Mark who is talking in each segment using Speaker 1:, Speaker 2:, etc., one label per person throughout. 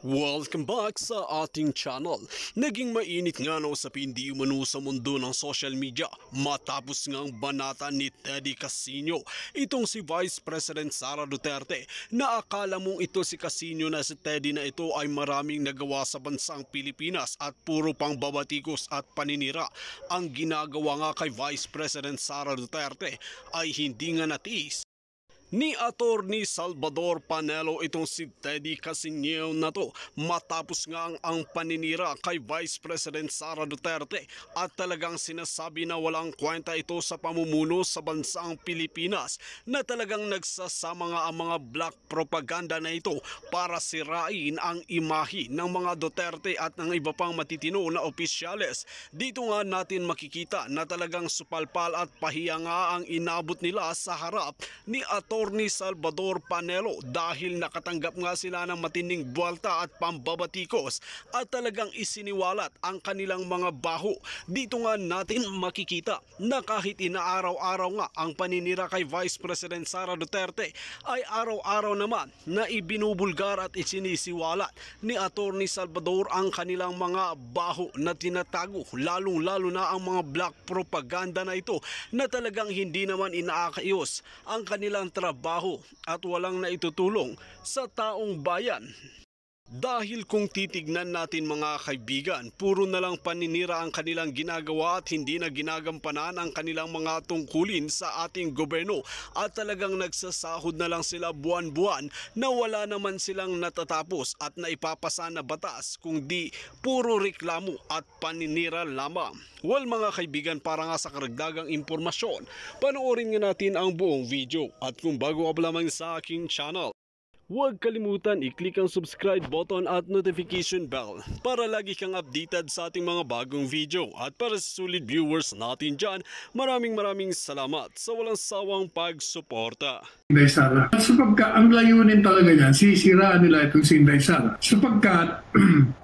Speaker 1: Welcome back sa ating channel. Naging mainit nga na usapin di umano sa mundo ng social media matapos ngang banata ni Teddy Casino itong si Vice President Sara Duterte na akala mong ito si Casino na si Teddy na ito ay maraming nagawa sa bansang Pilipinas at puro pang babatikos at paninira. Ang ginagawa nga kay Vice President Sara Duterte ay hindi nga natiis ni Attorney Salvador Panelo itong si Teddy Casino na to matapos nga ang paninira kay Vice President Sara Duterte at talagang sinasabi na walang kwenta ito sa pamumuno sa bansang Pilipinas na talagang nagsasama nga ang mga black propaganda na ito para sirain ang imahe ng mga Duterte at ng iba pang matitino na opisyales. Dito nga natin makikita na talagang supalpal at pahiya nga ang inabot nila sa harap ni Attorney Salvador Panelo dahil nakatanggap nga sila ng matinding buwalta at pambabatikos at talagang isiniwalat ang kanilang mga baho. Dito nga natin makikita na kahit inaaraw-araw nga ang paninira kay Vice President Sara Duterte ay araw-araw naman na ibinubulgar at isinisiwalat ni Attorney Salvador ang kanilang mga baho na tinatago, lalong-lalo na ang mga black propaganda na ito na talagang hindi naman inaakayos ang kanilang trabaho at walang naitutulong sa taong bayan. Dahil kung titignan natin mga kaibigan, puro na lang paninira ang kanilang ginagawa at hindi na ginagampanan ang kanilang mga tungkulin sa ating gobyerno at talagang nagsasahod na lang sila buwan-buwan na wala naman silang natatapos at naipapasa na batas kundi puro reklamo at paninira lamang. Well mga kaibigan, para nga sa karagdagang impormasyon, panoorin nga natin ang buong video at kung bago ka pa lamang sa aking channel, huwag kalimutan i-click ang subscribe button at notification bell para lagi kang updated sa ating mga bagong video. At para sa sulit viewers natin dyan, maraming salamat sa walang sawang pagsuporta.
Speaker 2: Inday Sara. Sapagkat ang layunin talaga niyan, sisiraan nila itong si Inday Sara. Sapagkat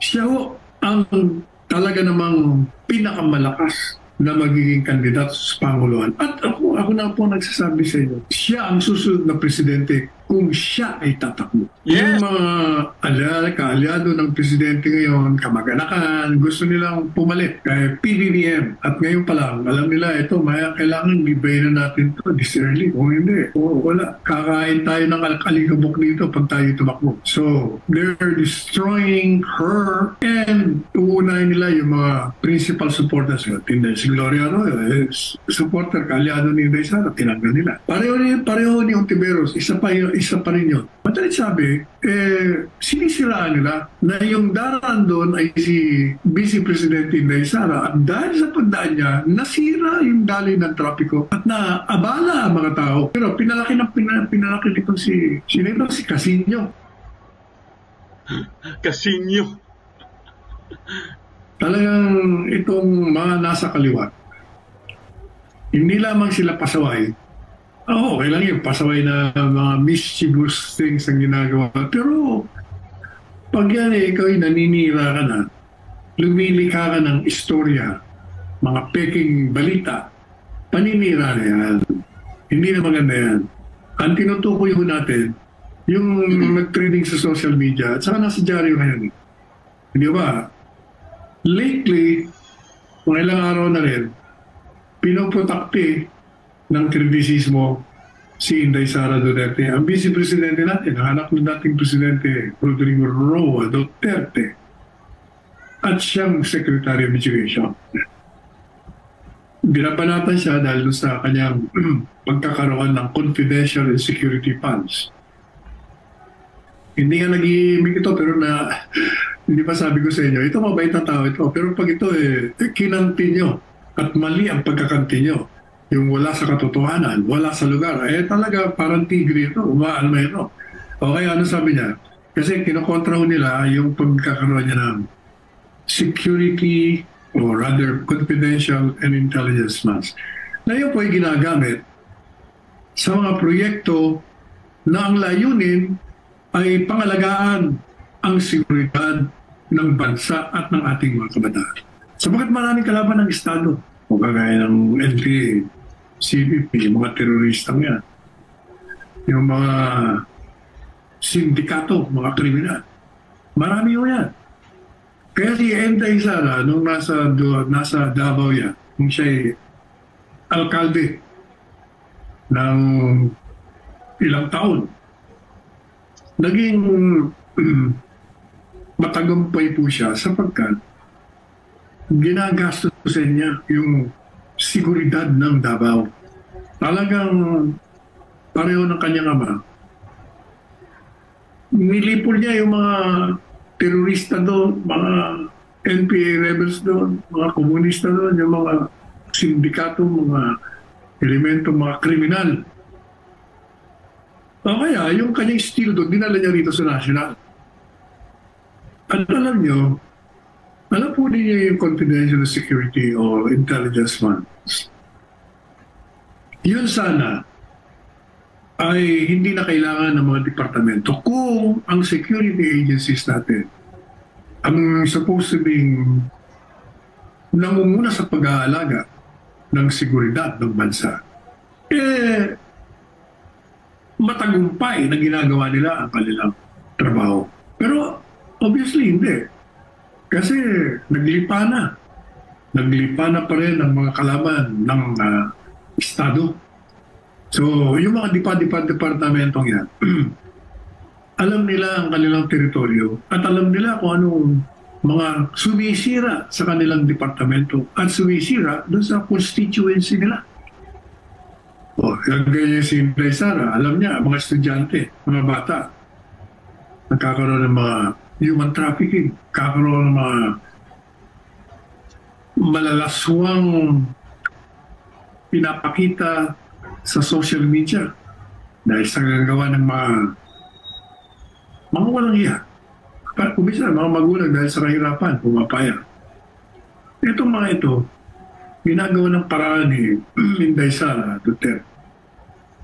Speaker 2: siya ho ang talaga namang pinakamalakas na magiging kandidato sa Panguluhan. At ako na po nagsasabi sa inyo, siya ang susunod na presidente kung siya ay tatakbo. Yung mga kaalyado ng presidente ngayon, kamag-anakan, gusto nilang pumalit kay PBBM. At ngayon pa lang, alam nila ito, kailangan libayin na natin ito this early. Kung hindi, wala. Kakain tayo ng alikabok dito pag tayo tumakbo. So, they're destroying her and uunahin nila yung mga principal supporters. Tinday si Gloria Arroyo, supporter, kaalyado ni Inday Sara, tinanggal nila. Pareho ni Ontiveros, isa pa rin yun. Madalit sabi, sinisiraan nila na yung daraan doon ay si Vice President Inday Sara at dahil sa pagdaan niya, nasira yung daloy ng trapiko at naabala ang mga tao. Pero pinalaki nitong si Casino. Casino. Talagang itong mga nasa kaliwa, hindi lamang sila pasaway. Okay lang yung pasaway na mga mischievous things ang ginagawa. Pero pag yan ikaw ay naninira ka na, lumilikha ka ng istorya, mga peking balita, paninira na yan. Hindi na maganda yan. Ang tinutukoy ho natin, yung nag-trading sa social media, at saka nasa dyaryo ngayon. Hindi ba? Lately, kung ilang araw na rin, pinoprotakte ng kritisismo si Inday Sara Duterte. Ang Vice Presidente natin, ang anak ng dating Presidente Rodrigo Roa Duterte at siyang Secretary of Education. Binabanatan siya dahil sa kanyang pagkakaroon ng confidential and security funds. Hindi nga nag-iimik ito pero hindi pa sabi ko sa inyo, ito mabait na tao ito. Pero pag ito kinanti nyo at mali ang pagkakanti nyo, yung wala sa katotohanan, wala sa lugar, talaga parang tigre ito, umaalma ito. Okay, ano sabi niya? Kasi kinokontra nila yung pagkakaroon niya ng security or rather confidential and intelligence funds. Na yun po ay ginagamit sa mga proyekto na ang layunin ay pangalagaan ang seguridad ng bansa at ng ating mga kabataan. Sabagat maraming kalaban ng Estado, o kagaya ng NPA, CPP, mga teroristang yan, yung mga sindikato, mga kriminal. Marami ho yan. Kaya si Inday Sara, nung nasa Davao yan, nung siya'y alkalde ng ilang taon, naging matagumpay po siya sapagkat ginagastusin niya yung seguridad ng Davao. Talagang pareho ng kanyang ama. Nilipol niya yung mga terorista doon, mga NPA rebels doon, mga komunista doon, yung mga sindikato, mga elemento, mga kriminal. O kaya, yung kanyang steel doon, dinala niya rito sa national. At alam nyo, alam po niya yung confidential security or intelligence funds. Yun sana ay hindi na kailangan ng mga departamento kung ang security agencies natin ang supposed to be nangunguna sa pag-aalaga ng seguridad ng bansa. Matagumpay na ginagawa nila ang kanilang trabaho. Pero obviously hindi. Kasi naglipa na. Naglipa na pa rin ang mga kalaban ng Estado. So, yung mga departamentong yan, alam nila ang kanilang teritoryo at alam nila kung anong mga sumisira sa kanilang departamento at sumisira doon sa constituency nila. O, ganyan si Inday Sara, alam niya, mga estudyante, mga bata, nagkakaroon ng mga human trafficking, kakaroon ng mga malalaswang pinapakita sa social media dahil sa gagawa ng mga walang iya. Kumisa, mga magulang dahil sa kahirapan, pumapaya. Itong mga ito, ginagawa ng paraan ni Inday Sara Duterte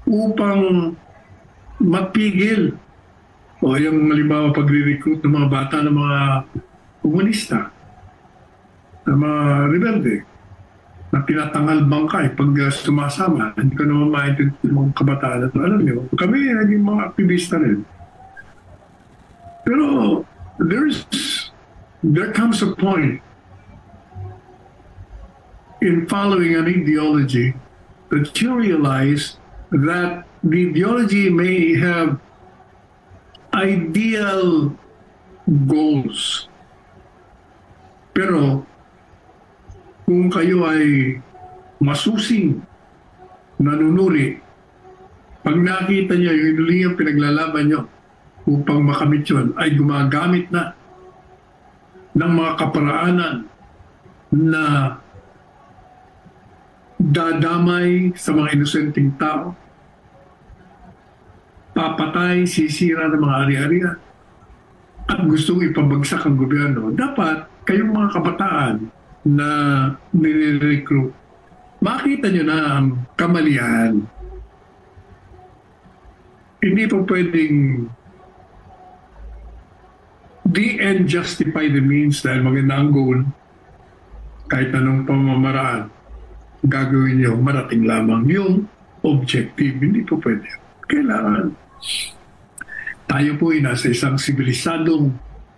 Speaker 2: upang mapigil o yung halimbawa pagre-recruit ng mga bata ng mga komunista, ng mga rebelde, na tinatangal bangkay pag sumasama. Hindi ko naman maintindihan ng mga kabataan. At alam niyo, kami naging mga aktivista rin. Pero there comes a point in following an ideology that you realize that the ideology may have ideal goals. Pero kung kayo ay masusing nanunuri, pag nakita niyo yung inulingang pinaglalaban niyo upang makamit yun, ay gumagamit na ng mga kaparaanan na dadamay sa mga inosenteng tao, papatay, sisira ng mga ari-arian, at gustong ipabagsak ang gobyerno, dapat kayong mga kabataan na nire-recruit, makita nyo na ang kamalian. Hindi po pwedeng the end justify the means dahil maganda ang goal, kahit anong pamamaraan gagawin nyo, marating lamang yung objective. Hindi po pwede. Kailangan tayo po ay nasa isang sibilisadong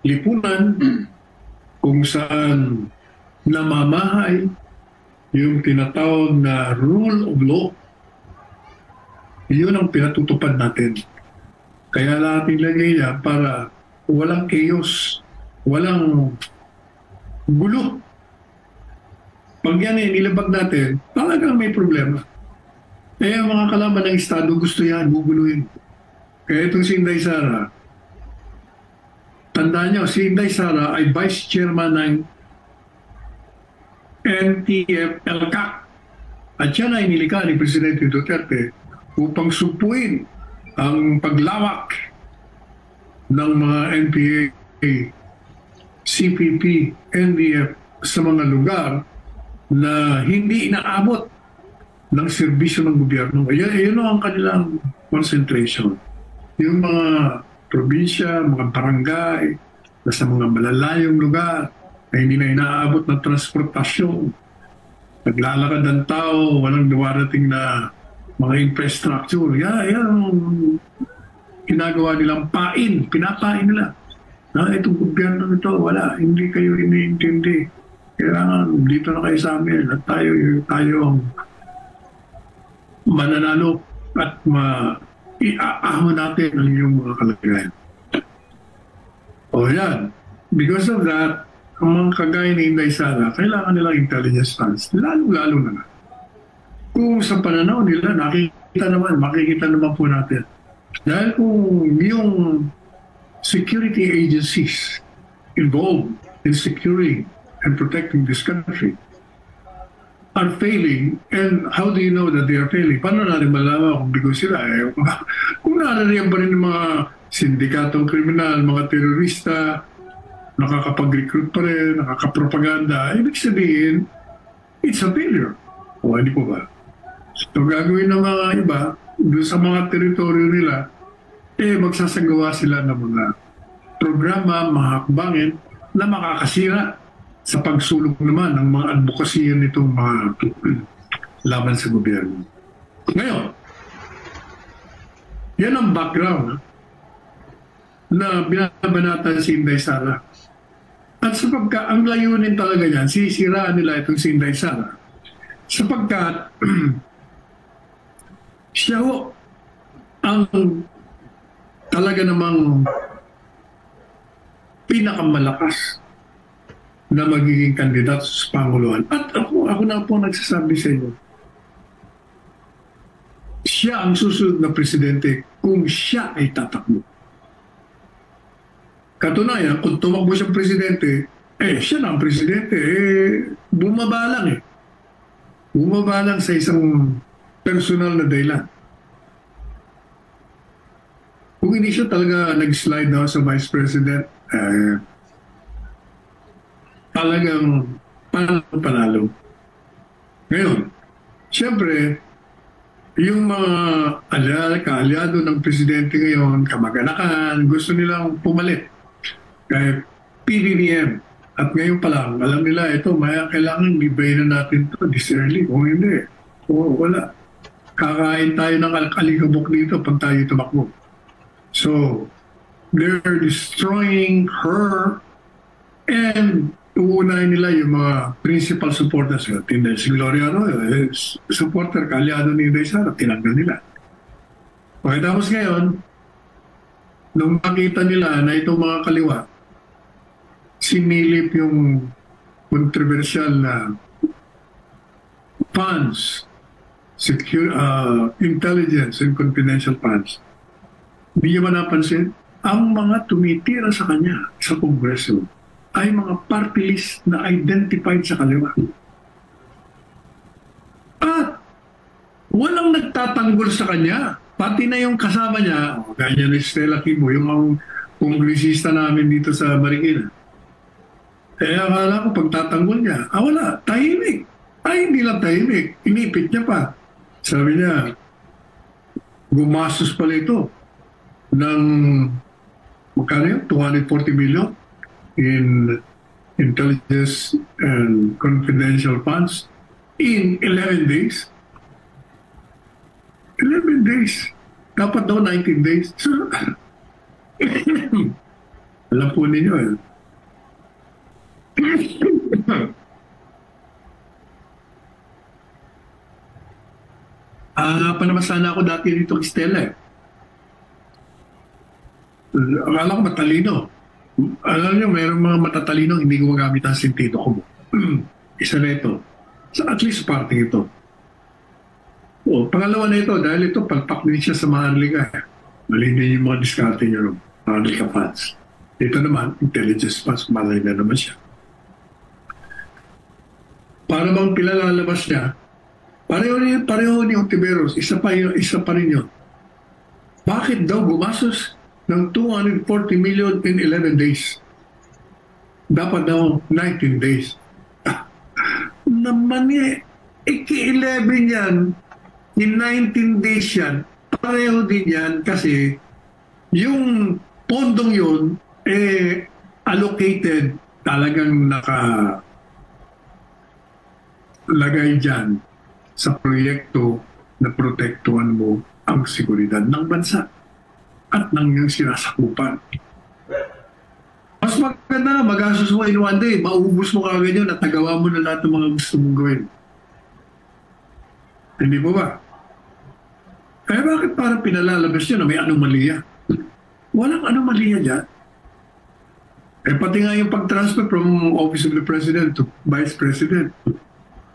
Speaker 2: lipunan kung saan namamahay yung tinatawag na rule of law. Yun ang pinatutupad natin. Kaya natin lagay niya para walang chaos, walang gulo. Pag yan nilabag natin, talagang may problema. Ang mga kalaban ng Estado gusto yan, guguluhin. Kaya itong si Inday Sara, tandaan niyo, si Inday Sara ay Vice Chairman ng NTF-ELCAC. At yan ay nilikha ni Presidente Duterte upang supuin ang paglawak ng mga NPA, CPP, NDF sa mga lugar na hindi inaabot ng serbisyo ng gobyerno. Yun ang kanilang concentration. Yung mga probinsya, mga barangay, sa mga malalayong lugar, na hindi na inaabot ng transportasyon. Naglalakad ang tao, walang dumarating na mga infrastructure. Yan ang ginagawa nilang pain, pinapain nila. na itong gobyerno nito, wala, hindi kayo iniintindi. Kailangan dito na kayo sa amin at tayo ang mananalo at iaahon natin ang inyong mga kalagayan. O yan, because of that, ang mga kagaya ni Inday Sara, kailangan nilang intelligence funds, lalo-lalo na. Kung sa pananaw nila, makikita naman po natin. Dahil kung yung security agencies involved in securing and protecting this country are failing, and how do you know that they are failing? Paano natin malaman kung bigo sila? Kung narariyan pa rin ng mga sindikatong kriminal, mga terorista, nakakapag-recruit pa rin, nakakapropaganda, ibig sabihin, it's a failure. O hindi po ba? So gagawin ng mga iba, doon sa mga teritoryo nila, magsasagawa sila ng mga programa, mga hakbangin na makakasira sa pagsulong naman ng mga advokasya nitong mga laban sa gobyerno. Ngayon, yan ang background na binabanatan si Inday Sara. At sapagkat ang layunin talaga yan, sisiraan nila itong si Inday Sara. Sapagkat siya ho ang talaga namang pinakamalakas na magiging kandidato sa Panguluhan. At ako na po nagsasabi sa inyo, siya ang susunod na presidente kung siya ay tatakbo. Katunayan, kung tumakbo siyang presidente, siya na ang presidente, bumaba lang Bumaba lang sa isang personal na dahilan. Kung hindi siya talaga nag-slide down sa vice president, talagang panalo. Ngayon, siyempre, yung mga kaalyado ng presidente ngayon, kamag-anakan, gusto nilang pumalit kay PBBM. At ngayon pa lang, alam nila ito, kailangan libayin na natin ito this early. Kung hindi, wala. Kakain tayo ng alikabok dito pag tayo tumakbo. So, they're destroying her, and uunahin nila yung mga principal supporters. Si Gloria Arroyo, supporter, kaalyado ni Inday Sara, tinanggal nila. Pagkatapos ngayon, nung makita nila na itong mga kaliwa, sinilip yung controversial na funds, intelligence and confidential funds, hindi nyo napansin, ang mga tumitira sa kanya sa Kongreso ay mga party list na identified sa kaliwa. At walang nagtatanggol sa kanya. Pati na yung kasama niya, gaya ni Stella Kibo, yung mga kongresista namin dito sa Marikina. Akala ko pagtatanggol niya, wala, tahimik. Hindi lang tahimik, inipit niya pa. Sabi niya, gumastos pala ito ng magkano yun? 240 million in intelligence and confidential funds in 11 days. 11 days. Dapat daw 19 days. So, alam po ninyo eh. Panamasana ako dati dito kay Stella eh. Akala ko matalino. Alam niyo, mayroong mga matatalino hindi gumagamit ang sentido ko. Isa na ito. So at least parting ito. Pangalawa na ito, dahil ito palpak din siya sa Maharlika. Mali din yung mga diskarte niya ng Maharlika funds. Ito naman, intelligence funds, malay na naman siya. Para bang pilalabas niya, pareho ni Ontiveros, isa pa rin yun. Bakit daw gumasos ng 240 million in 11 days? Dapat daw 19 days. Naman iki-11 yan, in 19 days yan, pareho din yan kasi yung pondong yun, allocated, talagang nakalagay dyan sa proyekto na protektuhan mo ang seguridad ng bansa at ng iyong sinasakupan. maganda nga, magastos mo in one day, maubos mo kagad yun at nagawa mo na lahat ng mga gusto mong gawin. Hindi po ba? Kaya bakit parang pinalalabas yun na may anomalya? Walang anomalya dyan. Pati nga yung pag-transfer from Office of the President to Vice President,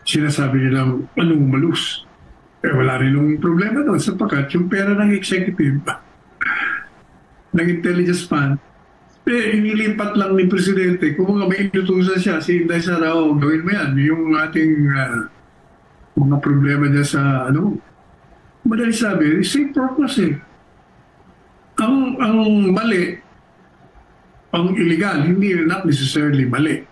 Speaker 2: sinasabi nilang anomalous. Wala rin yung problema doon sapagkat yung pera ng executive, ng intelligence fund, inilipat lang ni Presidente. Kung mga may inutusan siya, si Inday Sara, gawin mo yan. Yung ating mga problema dyan sa madali sabi, same purpose eh. Ang mali, ang illegal, hindi not necessarily mali.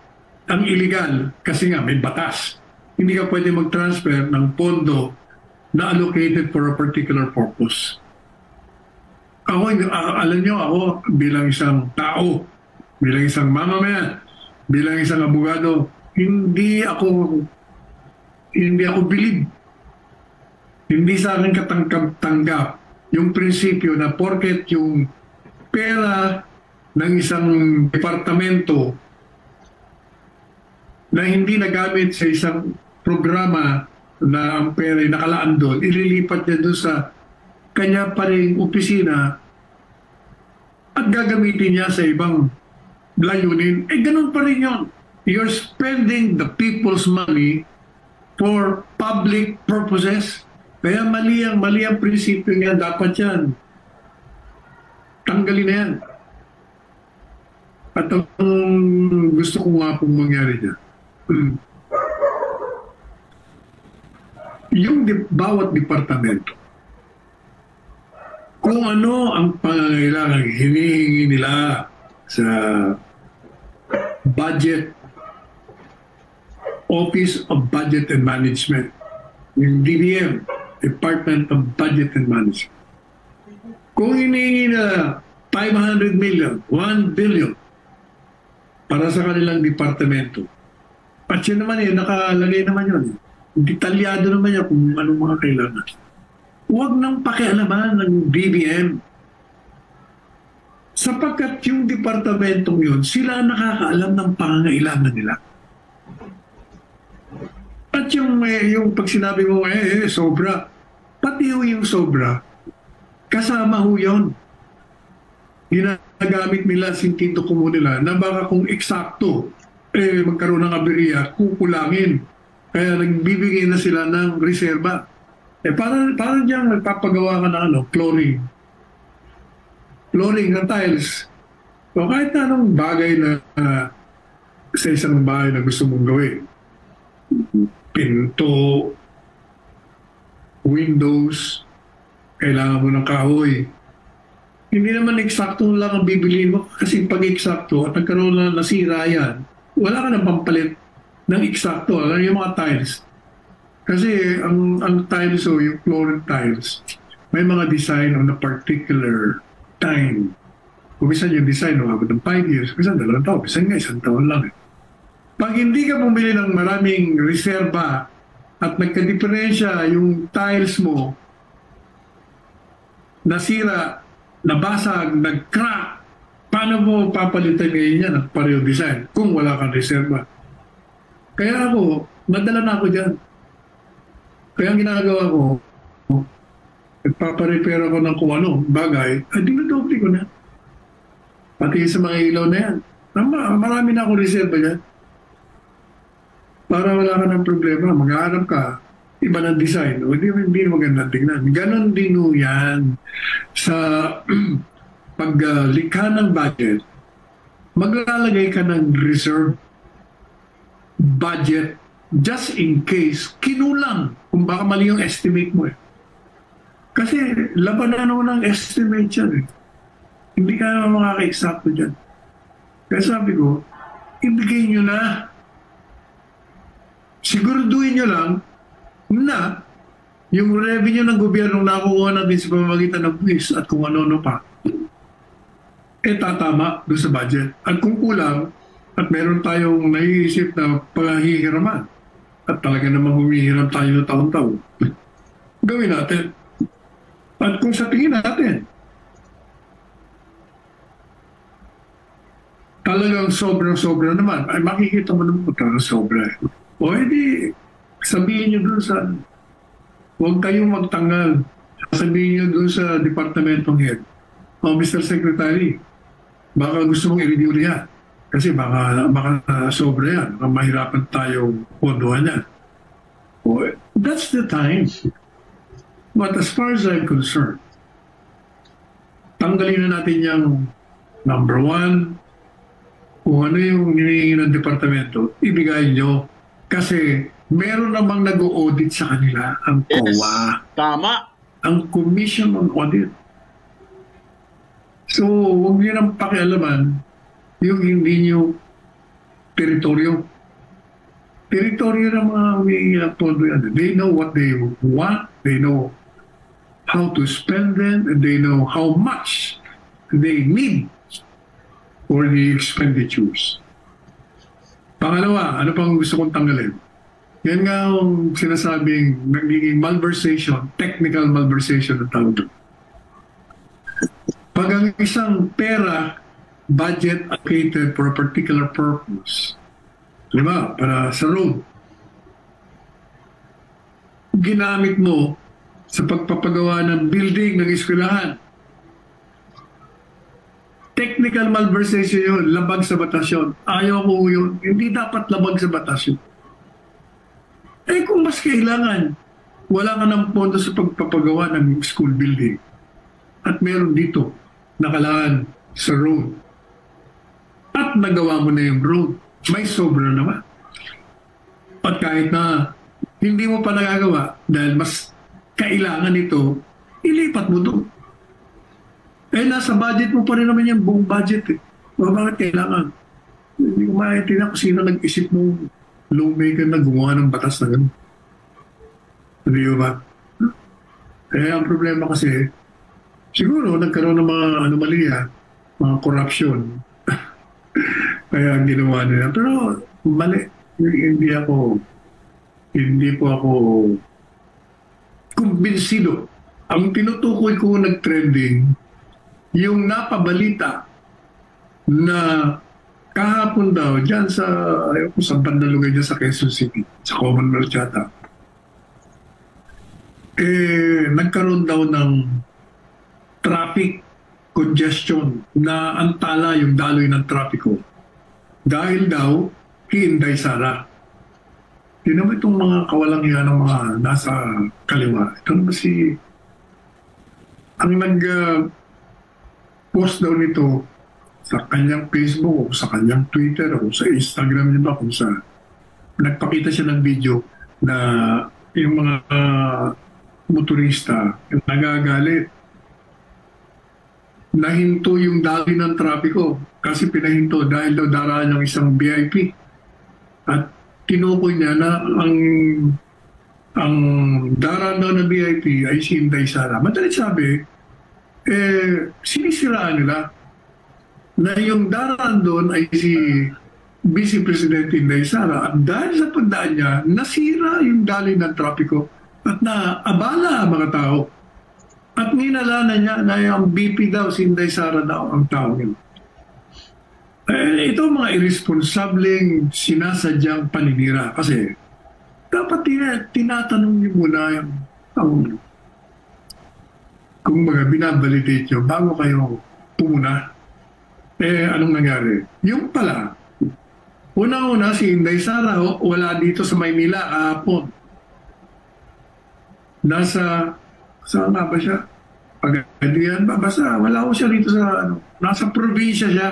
Speaker 2: Ang illegal, kasi nga may batas. Hindi ka pwede mag-transfer ng pondo na allocated for a particular purpose. Ako, alam nyo, ako bilang isang tao, bilang isang mamamayan, bilang isang abogado, hindi ako bilib. Hindi sa akin katanggap yung prinsipyo na porket yung pera ng isang departamento na hindi nagamit sa isang programa na ang pera ay nakalaan doon, ililipat niya doon sa kanya pa rin opisina at gagamitin niya sa ibang layunin. Ganun pa rin yun. You're spending the people's money for public purposes. Kaya mali ang prinsipyo niya. Dapat yan. Tanggalin na yan. At ang gusto ko nga pong mangyari dyan, yung bawat departamento, kung ano ang pangangailangan hinihingi nila sa budget, Office of Budget and Management, yung DBM, Department of Budget and Management. Kung hinihingi na 500 million, 1 billion para sa kanilang departamento, at yun naman nakalagay naman yun. Detalyado naman yan kung anong mga kailangan. Huwag nang pakialaman ng BBM. Sapagkat yung departamentong yun, sila nakakaalam ng pangangailangan nila. At yung pag sinabi mo, sobra, pati yung sobra, kasama ho yun. Ginagamit nila, sentido comum nila, na baka kung eksakto, magkaroon ng aberya, kukulangin. Kaya nagbibigay na sila ng reserba. Parang diyang nagpapagawa ka ng flooring. Flooring ng tiles. So kahit na anong bagay na sa isang bahay na gusto mong gawin. Pinto, windows, kailangan mo ng kahoy. Hindi naman eksakto lang ang bibiliin mo kasi pag eksakto at nagkaroon na nasira yan, wala ka na pampalit ng eksakto. Alam yung mga tiles. Kasi ang tiles o yung flooring tiles, may mga design on a particular time. Kung minsan yung design, umabot ng 5 years, minsan 2 taon, minsan nga 1 taon lang. Pag hindi ka bumili ng maraming reserba at nagka-diferensya yung tiles mo, nasira, nabasag, nag-crack, paano mo papalitan ngayon yan at pareho design kung wala kang reserva? Kaya ako, madala na ako dyan. Kaya ang ginagawa ko, nagpaparepair ako ng kung ano, bagay, ay dinodoble ko na. Pati sa mga ilaw na yan. Marami na akong reserva dyan. Para wala ka ng problema, mag-aarap ka, iba ng design, o hindi magandang tingnan. Ganon din yan sa paglikha ng budget, maglalagay ka ng reserve budget just in case kinulang kung baka mali yung estimate mo. Kasi labanan mo ng estimate yan. Hindi ka naman makaka-eksakto dyan. Kaya sabi ko, ibigay nyo na. Siguraduhin nyo lang na yung revenue ng gobyerno nakukuha natin sa pamamagitan ng police at kung ano-ano pa, tatama doon sa budget. At kung kulang, at meron tayong naiisip na pahihiraman, at talaga namang humihiram tayo ng taon-taon, gawin natin. At kung sa tingin natin, talagang sobrang-sobra naman, ay makikita mo naman talagang sobra. O edi, sabihin nyo dun sa, huwag kayong magtanggal. Sabihin nyo dun sa departamentong head, o Mr. Secretary, baka gusto mong i-review niya. Kasi baka sobra yan, baka mahirapan tayong pondohan yan. O, that's the time. But as far as I'm concerned, tanggalin na natin yung number one, kung ano yung hinihingi ng departamento, ibigay nyo. Kasi meron namang nag-audit sa kanila, ang COA.
Speaker 3: Tama.
Speaker 2: Ang Commission on Audit. So, huwag nyo nang pakialaman yung hindi nyo teritoryo. Teritoryo ng mga humihingi ng pondo yan. They know what they want, they know how to spend them, and they know how much they need for the expenditures. Pangalawa, ano pang gusto kong tanggalin? Yan nga ang sinasabing nagiging malversation, technical malversation ng tawag doon. Pag ang isang pera, budget allocated for a particular purpose, diba, para sa road, ginamit mo sa pagpapagawa ng building ng eskwelahan. Technical malversation yun, labag sa batas yun. Ayaw ko yun. Hindi dapat labag sa batas yun. Eh kung mas kailangan, wala ka ng pondo sa pagpapagawa ng school building at meron dito nakalaan sa road at nagawa mo na yung road, may sobra naman. At kahit na hindi mo pa nagagawa dahil mas kailangan ito, ilipat mo doon. Eh, nasa budget mo pa rin naman yung buong budget eh. O bakit kailangan? Hindi ko maintindihan kung sino nag-isip mo lawmaker na gumawa ng batas na gano'n. Hindi ba? Eh, ang problema kasi, siguro nagkaroon ng mga anomalya, mga corruption. Kaya ginawa nila. Pero mali. Hindi po ako kumbinsido. Ang tinutukoy ko nag-trending, yung napabalita na kahapon daw dyan sa, ayaw ko sa bandalugay dyan sa Quezon City, sa Commonwealth yata, nagkaroon daw ng traffic congestion na antala yung daloy ng trapiko. Dahil daw, kay Inday Sara. Tignan mo itong mga kawalang yan ng mga nasa kaliwa. Ito naman si, ang post daw nito sa kanyang Facebook o sa kanyang Twitter o sa Instagram niya ba kung sa nagpakita siya ng video na yung mga motorista yung nagagalit nahinto yung daloy ng trapiko kasi pinahinto dahil daw daraan ng isang VIP at tinukoy niya na ang daraan daw ng VIP ay si Inday Sara. Madalit sabi, sinisiraan nila na yung daraan doon ay si Vice President Inday Sara at dahil sa pagdaan niya, nasira yung daloy ng trapiko at naabala ang mga tao. At ninalanan niya na yung BP daw, si Inday Sara daw ang tao niya. Ito mga irresponsableng sinasadyang paninira kasi dapat tinatanong niyo muna yung kung binabalidate nyo bago kayo pumuna. Anong nangyari? Yung pala, una-una si Inday Sara wala dito sa Maynila kahapon. Saan nga ba siya? Pagadian ba? Basta wala ko siya dito sa nasa probinsya siya.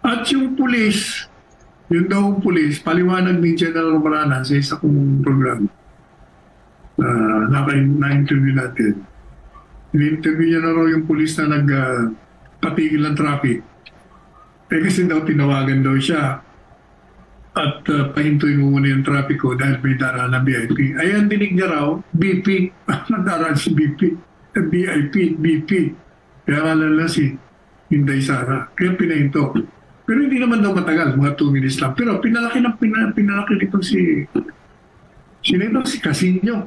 Speaker 2: At yung pulis, yung daw pulis, paliwanag ni General Marana sa isa kong program. Na-interview natin. In-interview niya na raw yung pulis na nagpatigil ng traffic. Kasi daw tinawagan daw siya at pahintuin mo muna yung traffic ko dahil may daraan na VIP. Ayan, dinig niya raw, BP. Nadaraan si BP. VIP, BP. Kaya kalala si Inday Sara. Kaya pinahinto. Pero hindi naman daw matagal, mga 2 minutes lang. Pero pinalaki nitong si Casino.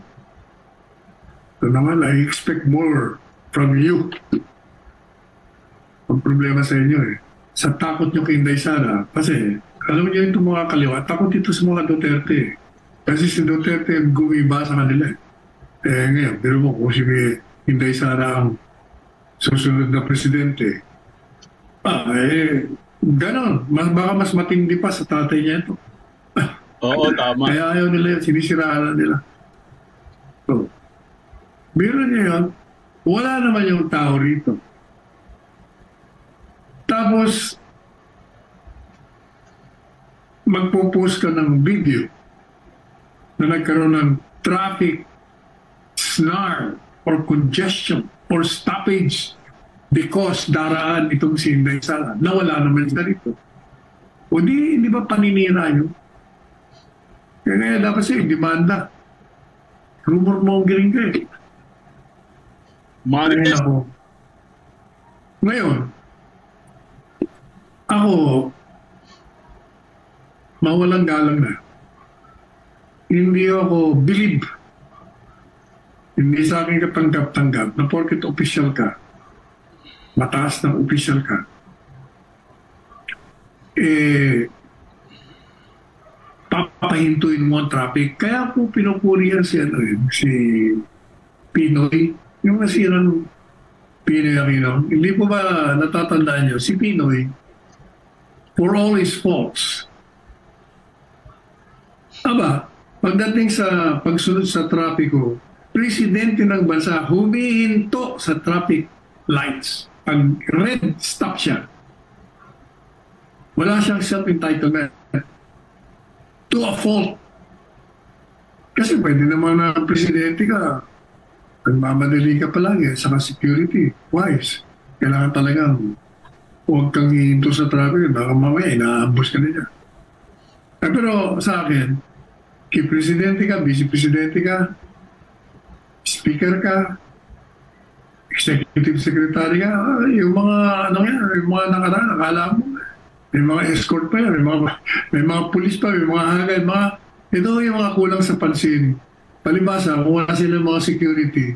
Speaker 2: So naman, I expect more from you. ang problema sa inyo eh. Sa takot nyo kay Inday Sara, kasi alam niyo itong mga kaliwa, takot ito sa mga Duterte eh. Kasi si Duterte gumiba sa kanila eh. Ngayon, pero mo kung si Inday Sara ang susunod na presidente, ganon. Baka mas matindi pa sa tatay niya ito.
Speaker 3: Oo, tama.
Speaker 2: Kaya ayaw nila yun, sinisiraan nila. So, biro niya yun, wala naman yung tao rito. Tapos, magpo-post ka ng video na nagkaroon ng traffic snarl or congestion or stoppage because daraan itong si Inday Sara na wala naman siya rito. O di ba paninira yun? Kaya dapat siya demanda. Rumor mongering ka eh. Ngayon, ako, mawalang galang na. Hindi ako believe. Hindi sa akin katanggap-tanggap na porket official ka, mataas ng official ka, papahintuin mo ang traffic. Kaya po pinupurihan si Pinoy, yung nasirang Pinoy Aquino. Hindi po ba natatandaan niyo, si Pinoy, for all his faults, pagdating sa pagsunod sa trapiko, presidente ng bansa humihinto sa traffic lights. Pag red, stop siya. Wala siyang self-entitlement to a fault. Kasi pwede naman na presidente ka, nagmamadali ka palagi, saka security, wise. Kailangan talagang huwag kang hihinto sa traffic, baka mamaya inaambos ka na niya. Pero sa akin, kay presidente ka, vice-presidente ka, speaker ka, executive secretary ka, yung mga yung mga nakaraan, akala mo, may mga escort pa yan, may mga pulis pa, may mga hagad, ito yung mga kulang sa pansin. Palibasa, kung wala silang mga security,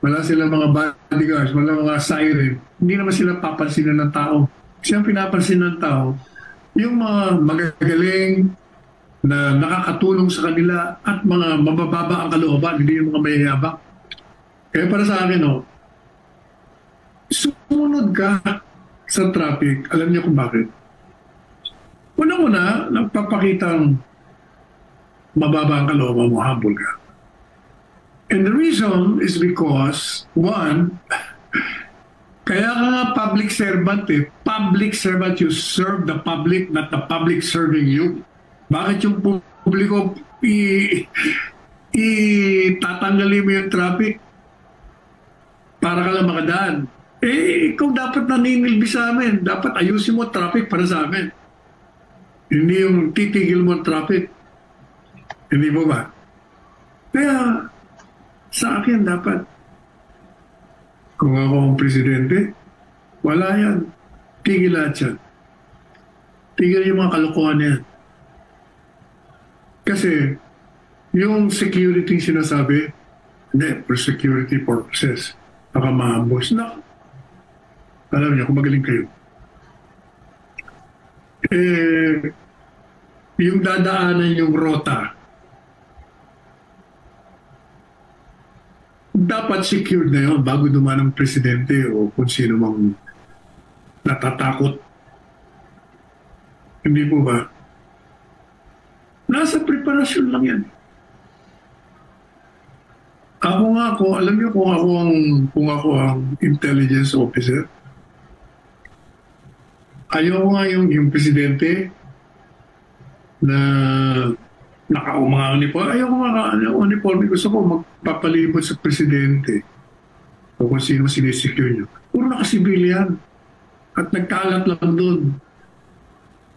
Speaker 2: wala silang mga bodyguards, wala mga siren, hindi naman sila papansinan ng tao. Kasi ang pinapansin ng tao, yung mga magagaling na nakakatulong sa kanila at mga mabababa ang kalooban, hindi yung mga mayayabang. Kaya para sa akin, sumunod ka sa traffic, alam niyo kung bakit. Una-una, nagpapakitang mababa ang kalooban mo, humble ka. And the reason is because, one, kaya ka nga public servant eh. Public servant, you serve the public, not the public serving you. Bakit yung publiko tatanggalin mo yung traffic para ka lang makadaan? Ikaw dapat naninilbi sa amin. Dapat ayusin mo traffic para sa amin. Hindi yung titigil mo ang traffic. Hindi mo ba? Kaya sa akin dapat, kung ako ang presidente, wala yan. Tigil lahat yan. Tigil yung mga kalokohan yan. Kasi yung security sinasabi, hindi, for security purposes, baka maambos. No. Alam niyo, kung magaling kayo. Yung dadaanan yung rota, dapat secured na yun bago dumaan ang presidente o kung sino mang natatakot. Hindi po ba? Nasa preparasyon lang yan. Alam niyo kung ako ang intelligence officer, ayaw nga yung presidente na naka-uniform. Ayaw ko nga uniform. Gusto ko magpapalibot sa presidente o kung sino sinisecure nyo. Puro nakasibilyan. At nagkalat lang doon.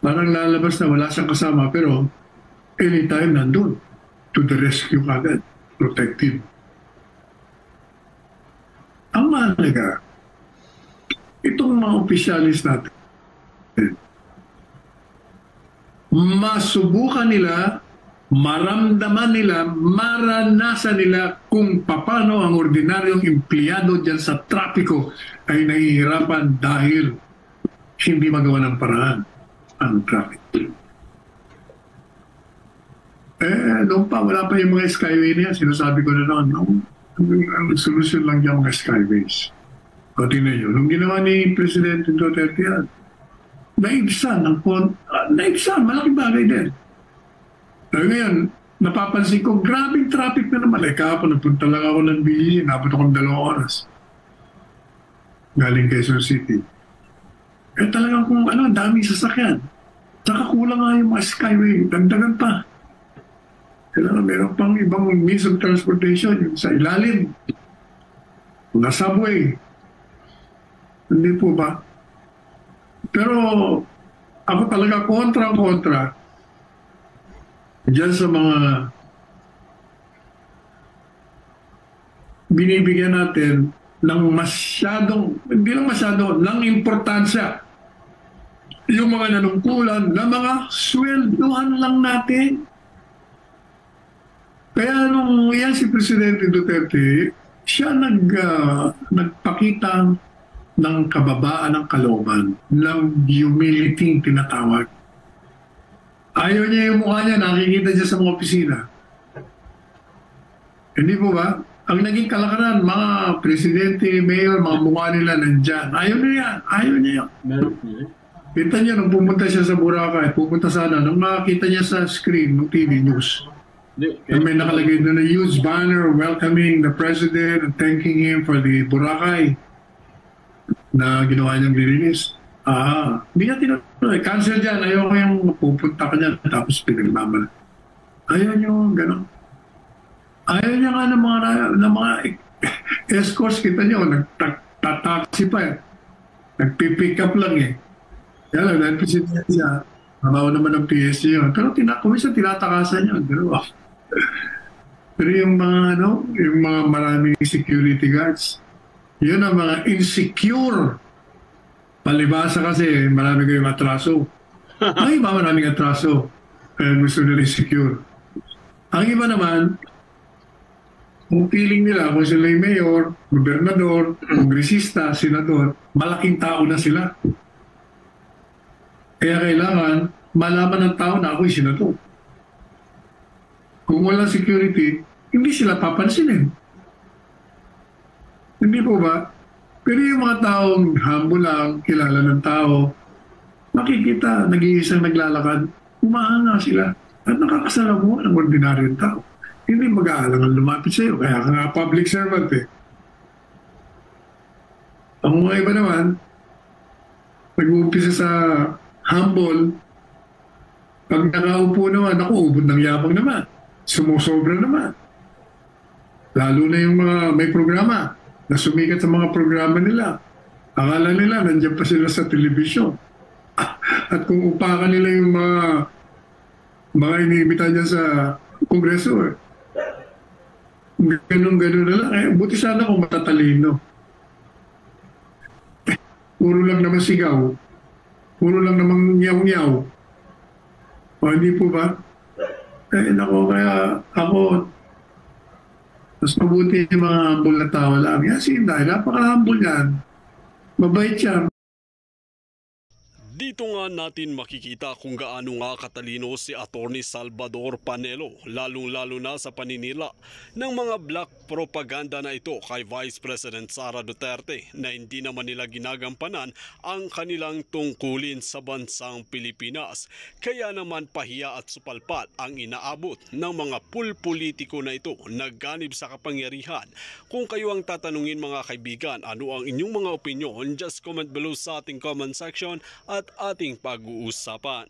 Speaker 2: Parang lalabas na wala siyang kasama pero anytime nandun to the rescue agad. Protective. Ang mahalaga, itong mga opisyalis natin, masubukan nila maramdaman nila, maranasan nila kung paano ang ordinaryong empleyado dyan sa trapiko ay nahihirapan dahil hindi magawa ng paraan ang traffic. Noon pa, wala pa yung mga skyway niya. Sinasabi ko na noon, no? Ang solusyon lang yung mga skyways. O tingnan nyo, nung ginawa ni Presidente Duterte yan, naibsan, malaking bagay din. Pero ngayon, napapansin ko, grabing traffic na naman. Kahapon, nagpunta lang ako ng BGC, napot akong 2 oras. Galing Quezon City. Talagang kung daming sasakyan. Saka kulang nga yung mga skyway, dagdagan pa. Kailangan meron pang ibang means of transportation, yung sa ilalim, mga subway. Hindi po ba? Pero ako talaga kontra diyan sa mga binibigyan natin ng masyadong, hindi lang masyadong, ng importansya. Yung mga nanungkulan na mga sweldohan lang natin. Kaya nung yan si Presidente Duterte, siya nagpakita ng kababaan ng kalooban, ng humility tinatawag. Ayaw niya yung mukha niya, nakikita niya sa mga opisina. Hindi po ba? Ang naging kalakaran, mga presidente, mayor, mga mukha nila nandyan. Ayaw niya yan. Ayaw niya yan. Kita niya, nung pumunta siya sa Boracay, pupunta sana, nung makakita niya sa screen ng TV news, may nakalagay na huge banner welcoming the president and thanking him for the Boracay na ginawa niyang release. Hindi niya tinuloy. Cancel dyan. Ayaw ko yung pupunta ka dyan tapos pinagmamala. Ayaw niyo gano'n. Ayaw niya nga ng mga escorts. Kita niyo, nagtataksi pa eh. Nagpipick up lang eh. Kaya lang, dahil president siya, mabaw naman ng PSG yun. Pero kumisa tinatakasan yun. Pero yung mga yung mga maraming security guards, yun ang mga insecure. Palibasa kasi marami kayong atraso. Ang iba maraming atraso. Kaya gusto nila secure. Ang iba naman, kung feeling nila kung sila yung mayor, gobernador, kongresista, senador, malaking tao na sila. Kaya kailangan malaman ng tao na ako'y senador. Kung walang security, hindi sila papansinin. Hindi po ba? Pero yung mga taong humble lang, kilala ng tao, makikita, nag-iisang naglalakad, umahanga sila at nakakasalamuha ng ordinaryong tao. Hindi mag-aalangan lumapit sa iyo, kaya ka nga public servant eh. Ang mga iba naman, nag-uumpisa sa humble, pag nakaupo naman, ako, ubod ng yabang naman. Sumusobra naman. Lalo na yung mga may programa na sumikat sa mga programa nila. Akala nila, nandiyan pa sila sa telebisyon. At kung upakan nila yung mga iniimita niya sa kongreso, ganun-ganun na lang. Buti sana kung matatalino. Puro lang naman sigaw. Puro lang naman nyaw-nyaw. O hindi po ba? Kaya ako, mas mabuti yung mga humble na tao lang. Yan si Inday, napaka-humble yan. Mabait siya.
Speaker 1: Dito nga natin makikita kung gaano nga katalino si Atty. Salvador Panelo, lalong-lalo na sa paninila ng mga black propaganda na ito kay Vice President Sara Duterte na hindi naman nila ginagampanan ang kanilang tungkulin sa bansang Pilipinas. Kaya naman pahiya at supalpal ang inaabot ng mga pulpolitiko na ito nagganib sa kapangyarihan. Kung kayo ang tatanungin mga kaibigan, ano ang inyong mga opinion? Just comment below sa ating comment section at ating pag-uusapan.